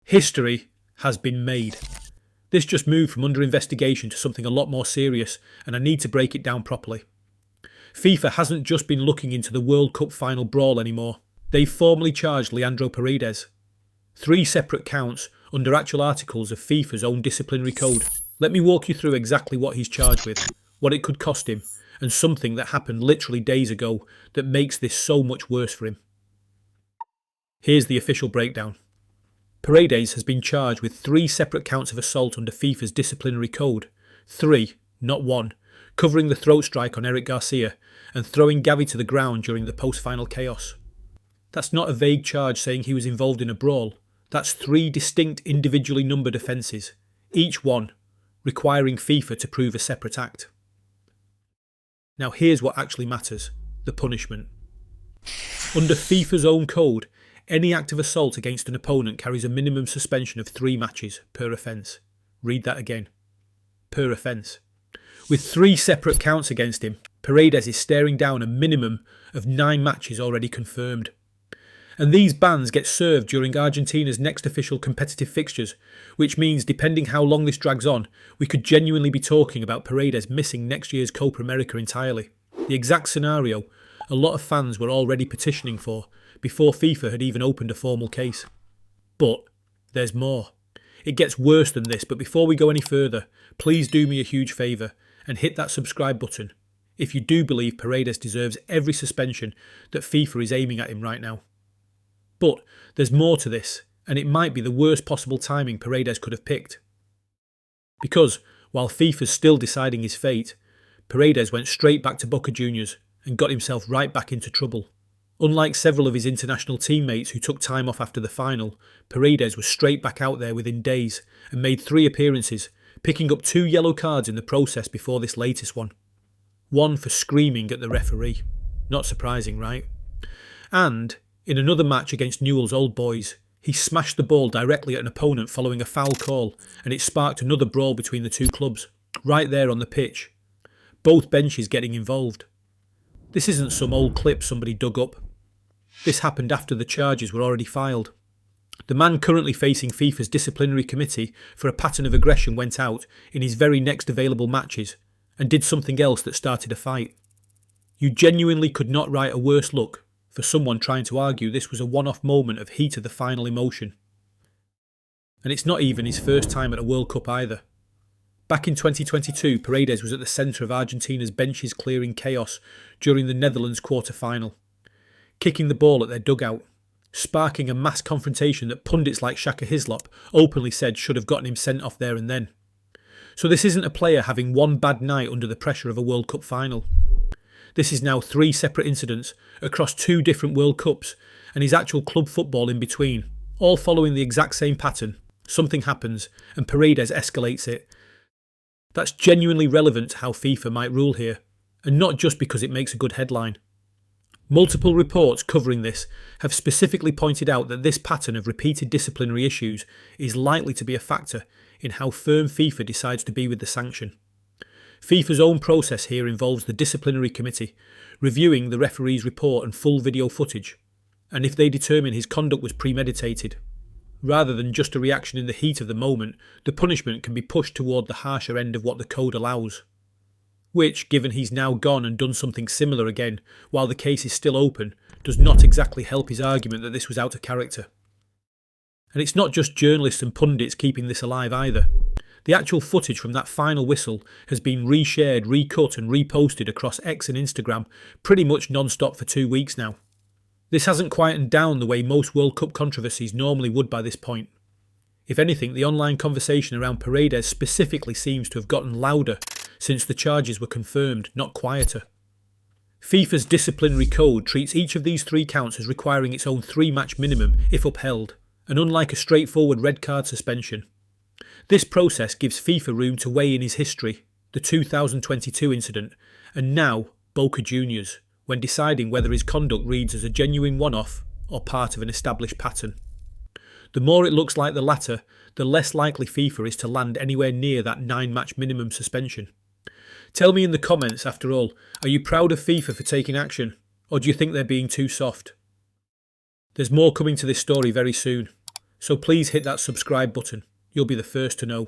History has been made. This just moved from under investigation to something a lot more serious, and I need to break it down properly. FIFA hasn't just been looking into the World Cup final brawl anymore. They've formally charged Leandro Paredes. 3 separate counts under actual articles of FIFA's own disciplinary code. Let me walk you through exactly what he's charged with, what it could cost him, and something that happened literally days ago that makes this so much worse for him. Here's the official breakdown. Paredes has been charged with 3 separate counts of assault under FIFA's disciplinary code. 3, not 1, covering the throat strike on Eric Garcia and throwing Gavi to the ground during the post-final chaos. That's not a vague charge saying he was involved in a brawl. That's 3 distinct individually numbered offences, each one requiring FIFA to prove a separate act. Now here's what actually matters, the punishment. Under FIFA's own code, any act of assault against an opponent carries a minimum suspension of 3 matches per offence. Read that again. Per offence. With 3 separate counts against him, Paredes is staring down a minimum of 9 matches already confirmed. And these bans get served during Argentina's next official competitive fixtures, which means depending how long this drags on, we could genuinely be talking about Paredes missing next year's Copa America entirely. The exact scenario a lot of fans were already petitioning for before FIFA had even opened a formal case. But there's more. It gets worse than this, but before we go any further, please do me a huge favour and hit that subscribe button if you do believe Paredes deserves every suspension that FIFA is aiming at him right now. But there's more to this, and it might be the worst possible timing Paredes could have picked. Because, while FIFA's still deciding his fate, Paredes went straight back to Boca Juniors and got himself right back into trouble. Unlike several of his international teammates who took time off after the final, Paredes was straight back out there within days and made 3 appearances, picking up 2 yellow cards in the process before this latest one. One for screaming at the referee. Not surprising, right? And in another match against Newell's Old Boys, he smashed the ball directly at an opponent following a foul call, and it sparked another brawl between the 2 clubs, right there on the pitch. Both benches getting involved. This isn't some old clip somebody dug up. This happened after the charges were already filed. The man currently facing FIFA's disciplinary committee for a pattern of aggression went out in his very next available matches and did something else that started a fight. You genuinely could not write a worse look for someone trying to argue this was a one-off moment of heat of the final emotion. And it's not even his first time at a World Cup either. Back in 2022, Paredes was at the centre of Argentina's benches clearing chaos during the Netherlands quarter-final, kicking the ball at their dugout, sparking a mass confrontation that pundits like Shaka Hislop openly said should have gotten him sent off there and then. So this isn't a player having one bad night under the pressure of a World Cup final. This is now 3 separate incidents across 2 different World Cups and his actual club football in between, all following the exact same pattern. Something happens and Paredes escalates it. That's genuinely relevant to how FIFA might rule here, and not just because it makes a good headline. Multiple reports covering this have specifically pointed out that this pattern of repeated disciplinary issues is likely to be a factor in how firm FIFA decides to be with the sanction. FIFA's own process here involves the disciplinary committee reviewing the referee's report and full video footage, and if they determine his conduct was premeditated, rather than just a reaction in the heat of the moment, the punishment can be pushed toward the harsher end of what the code allows. Which, given he's now gone and done something similar again while the case is still open, does not exactly help his argument that this was out of character. And it's not just journalists and pundits keeping this alive either. The actual footage from that final whistle has been reshared, recut and reposted across X and Instagram pretty much non-stop for 2 weeks now. This hasn't quietened down the way most World Cup controversies normally would by this point. If anything, the online conversation around Paredes specifically seems to have gotten louder since the charges were confirmed, not quieter. FIFA's disciplinary code treats each of these 3 counts as requiring its own 3-match minimum if upheld, and unlike a straightforward red card suspension. This process gives FIFA room to weigh in his history, the 2022 incident, and now Boca Juniors, when deciding whether his conduct reads as a genuine one-off or part of an established pattern. The more it looks like the latter, the less likely FIFA is to land anywhere near that 9-match minimum suspension. Tell me in the comments, after all, are you proud of FIFA for taking action, or do you think they're being too soft? There's more coming to this story very soon. So please hit that subscribe button. You'll be the first to know.